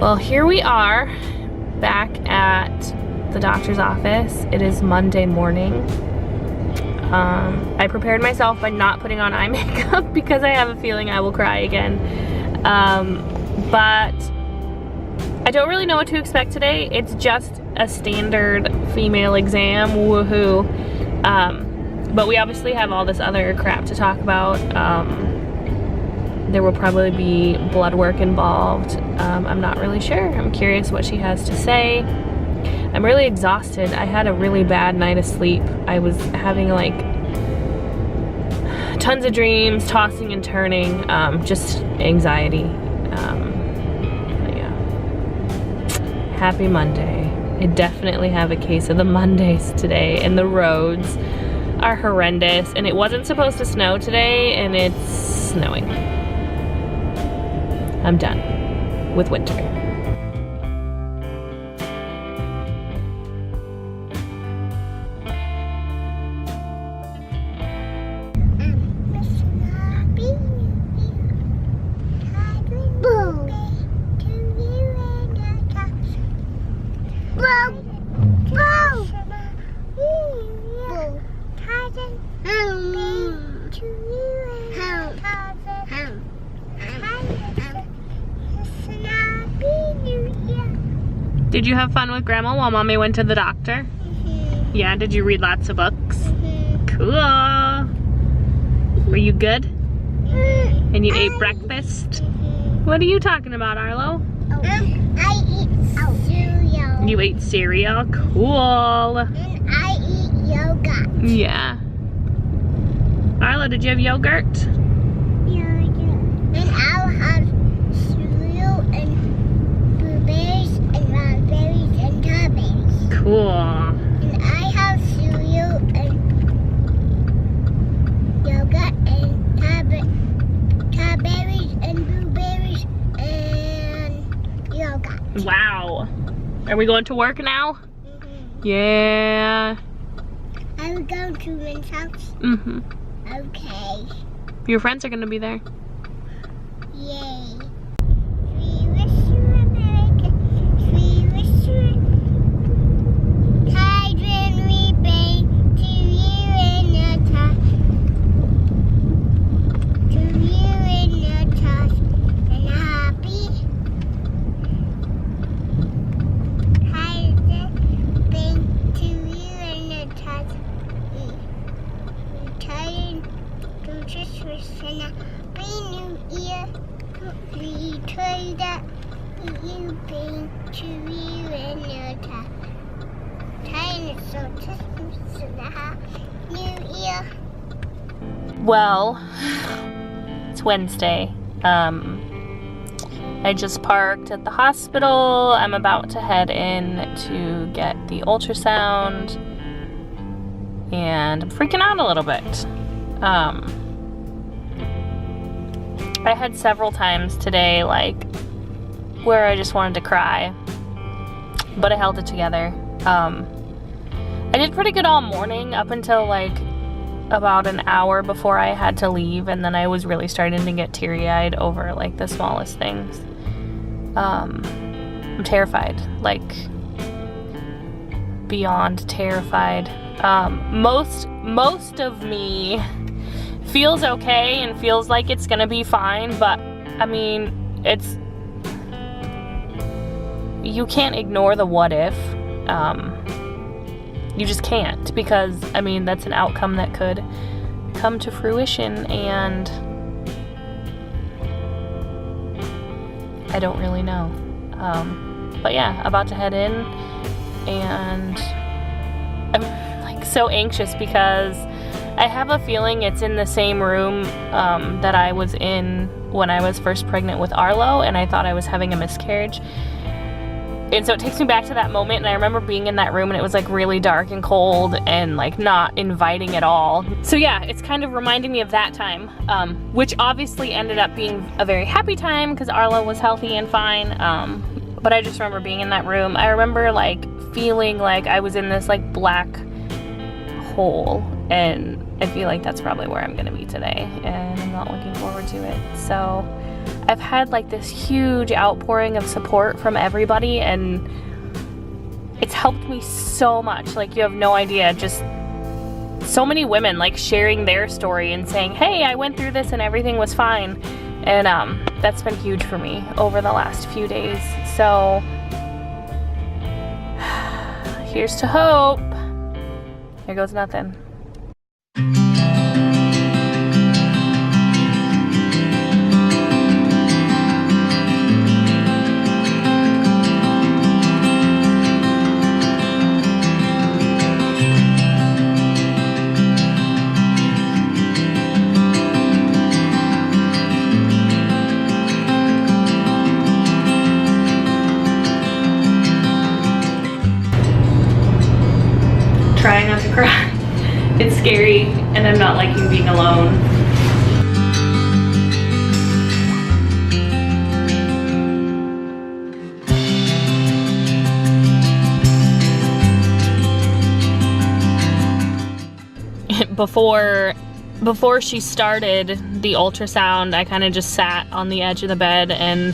Well, here we are back at the doctor's office. It is Monday morning. I prepared myself by not putting on eye makeup because I have a feeling I will cry again. But I don't really know what to expect today. It's just a standard female exam, woohoo. But we obviously have all this other crap to talk about. There will probably be blood work involved. I'm not really sure. I'm curious what she has to say. I'm really exhausted. I had a really bad night of sleep. I was having like tons of dreams, tossing and turning, just anxiety. But yeah. Happy Monday. I definitely have a case of the Mondays today, and the roads are horrendous, and it wasn't supposed to snow today, and it's snowing. I'm done with winter. Did you have fun with Grandma while Mommy went to the doctor? Mm-hmm. Yeah, did you read lots of books? Mm-hmm. Cool. Were you good? Mm-hmm. And you ate breakfast? Mm-hmm. What are you talking about, Arlo? I eat cereal. You ate cereal? Cool. And I eat yogurt. Yeah. Arlo, did you have yogurt? Yogurt. And I'll have cereal and blueberries and raspberries and strawberries. Cool. And I have cereal and yogurt and strawberries and blueberries and yogurt. Wow. Are we going to work now? Mm-hmm. Yeah. I will go to Lynn's house. Mm-hmm. Okay. Your friends are gonna be there. Yay. We wish you America. We wish you tide when we bang to you in the top. To you in the top. And happy. Tide bang to you in the top. Return to Christmas and a brand new year. We trade up you bring to you in your time. Time is so Christmas and a new year. Well, it's Wednesday. I just parked at the hospital. I'm about to head in to get the ultrasound, and I'm freaking out a little bit. I had several times today, like, where I just wanted to cry, but I held it together. I did pretty good all morning up until like about an hour before I had to leave, and then I was really starting to get teary-eyed over like the smallest things. I'm terrified, like beyond terrified. Most of me feels okay and feels like it's gonna be fine, but I mean, you can't ignore the what if. You just can't, because I mean, that's an outcome that could come to fruition, and I don't really know. But yeah, about to head in, and I'm like so anxious because I have a feeling it's in the same room that I was in when I was first pregnant with Arlo, and I thought I was having a miscarriage. And so it takes me back to that moment, and I remember being in that room and it was like really dark and cold and like not inviting at all. So yeah, it's kind of reminding me of that time, which obviously ended up being a very happy time because Arlo was healthy and fine. But I just remember being in that room. I remember like feeling like I was in this like black hole, and I feel like that's probably where I'm gonna be today, and I'm not looking forward to it. So I've had like this huge outpouring of support from everybody, and it's helped me so much. Like, you have no idea. Just so many women like sharing their story and saying, hey, I went through this and everything was fine. And that's been huge for me over the last few days. So here's to hope. Here goes nothing. Trying not to cry. It's scary, and I'm not liking being alone. Before she started the ultrasound, I kind of just sat on the edge of the bed, and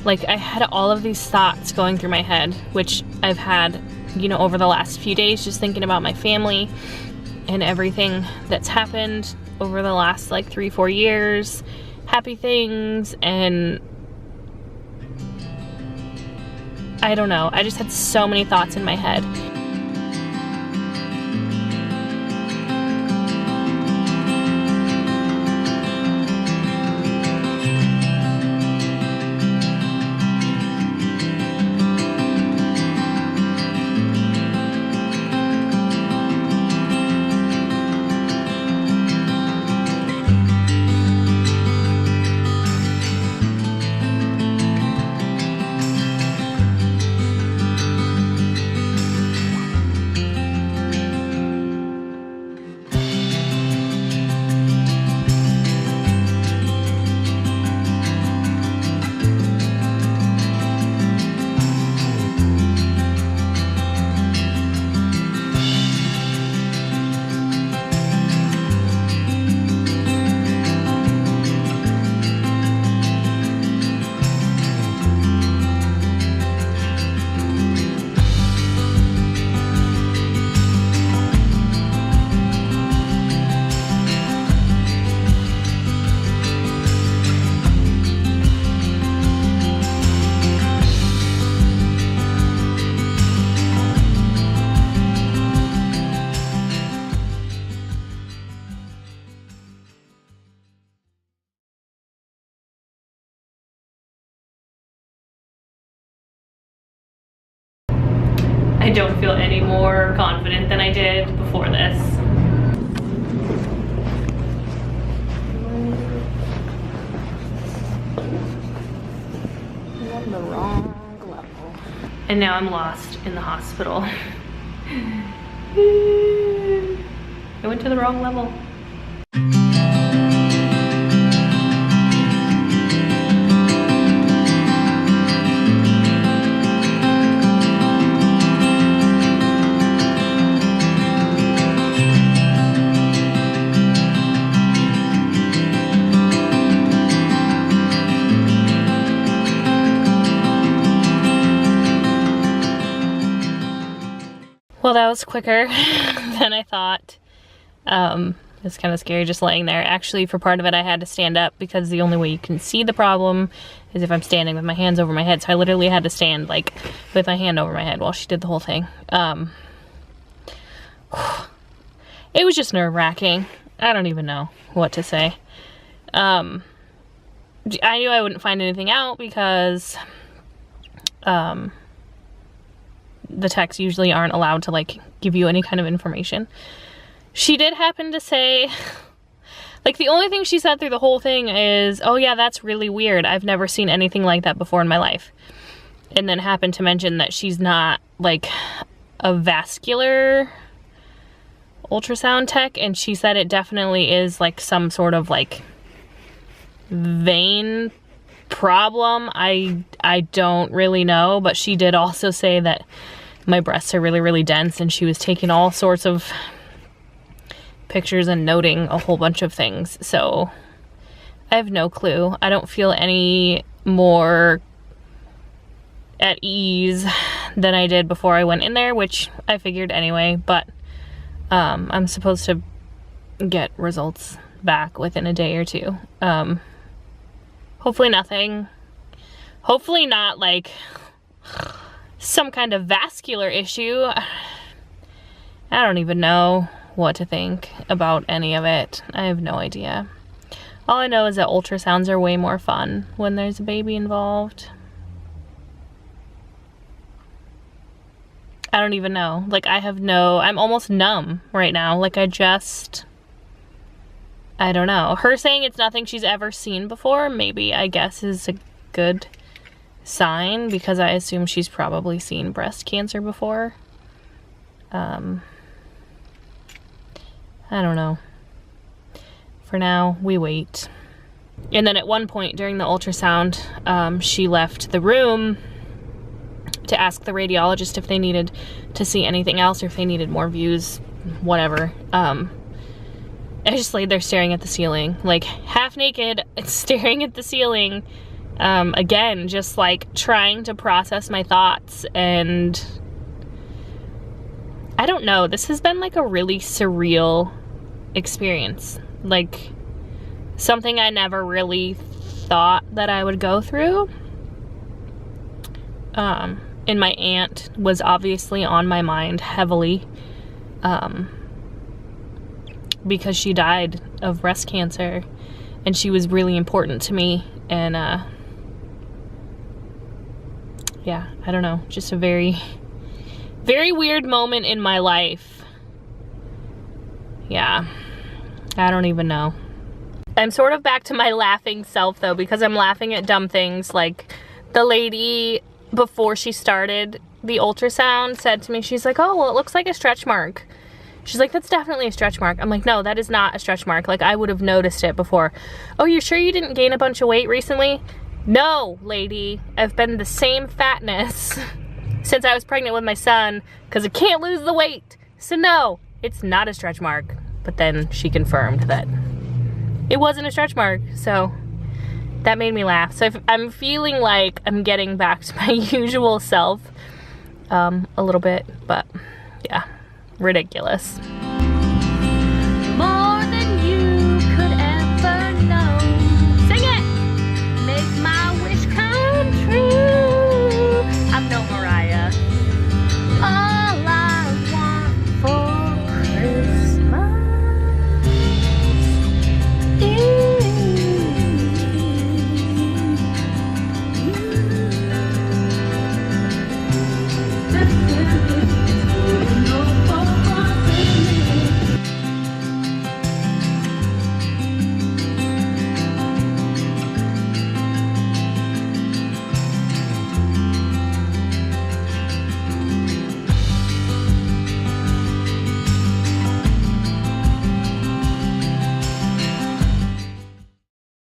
like I had all of these thoughts going through my head, which I've had, you know, over the last few days, just thinking about my family and everything that's happened over the last like 3-4 years, happy things, and I don't know, I just had so many thoughts in my head. I don't feel any more confident than I did before this. I'm on the wrong level. And now I'm lost in the hospital. I went to the wrong level. Well, that was quicker than I thought. It's kind of scary just laying there. Actually, for part of it, I had to stand up because the only way you can see the problem is if I'm standing with my hands over my head. So I literally had to stand like with my hand over my head while she did the whole thing. It was just nerve-wracking. I don't even know what to say. I knew I wouldn't find anything out because the techs usually aren't allowed to like give you any kind of information. She did happen to say, like, the only thing she said through the whole thing is, oh yeah, that's really weird. I've never seen anything like that before in my life. And then happened to mention that she's not like a vascular ultrasound tech, and she said it definitely is like some sort of like vein problem. I don't really know, but she did also say that my breasts are really, really dense, and she was taking all sorts of pictures and noting a whole bunch of things. So I have no clue. I don't feel any more at ease than I did before I went in there, which I figured anyway, but I'm supposed to get results back within a day or two. Hopefully nothing. Hopefully not like some kind of vascular issue. I don't even know what to think about any of it. I have no idea. All I know is that ultrasounds are way more fun when there's a baby involved. I don't even know. Like, I'm almost numb right now. Like, I don't know. Her saying it's nothing she's ever seen before, maybe, I guess, is a good sign, because I assume she's probably seen breast cancer before. I don't know. For now, we wait. And then at one point during the ultrasound, she left the room to ask the radiologist if they needed to see anything else or if they needed more views, whatever. I just laid there staring at the ceiling, like half naked, staring at the ceiling. Again, just like trying to process my thoughts, and I don't know, this has been like a really surreal experience, like something I never really thought that I would go through. And my aunt was obviously on my mind heavily, because she died of breast cancer, and she was really important to me, and yeah, I don't know, just a very, very weird moment in my life. Yeah, I don't even know. I'm sort of back to my laughing self though, because I'm laughing at dumb things. Like the lady, before she started the ultrasound, said to me, she's like, oh, well, it looks like a stretch mark. She's like, that's definitely a stretch mark. I'm like, no, that is not a stretch mark. Like, I would have noticed it before. Oh, you're sure you didn't gain a bunch of weight recently? No, lady, I've been the same fatness since I was pregnant with my son, because I can't lose the weight. So no, it's not a stretch mark. But then she confirmed that it wasn't a stretch mark, so that made me laugh. So I'm feeling like I'm getting back to my usual self a little bit, but yeah, ridiculous.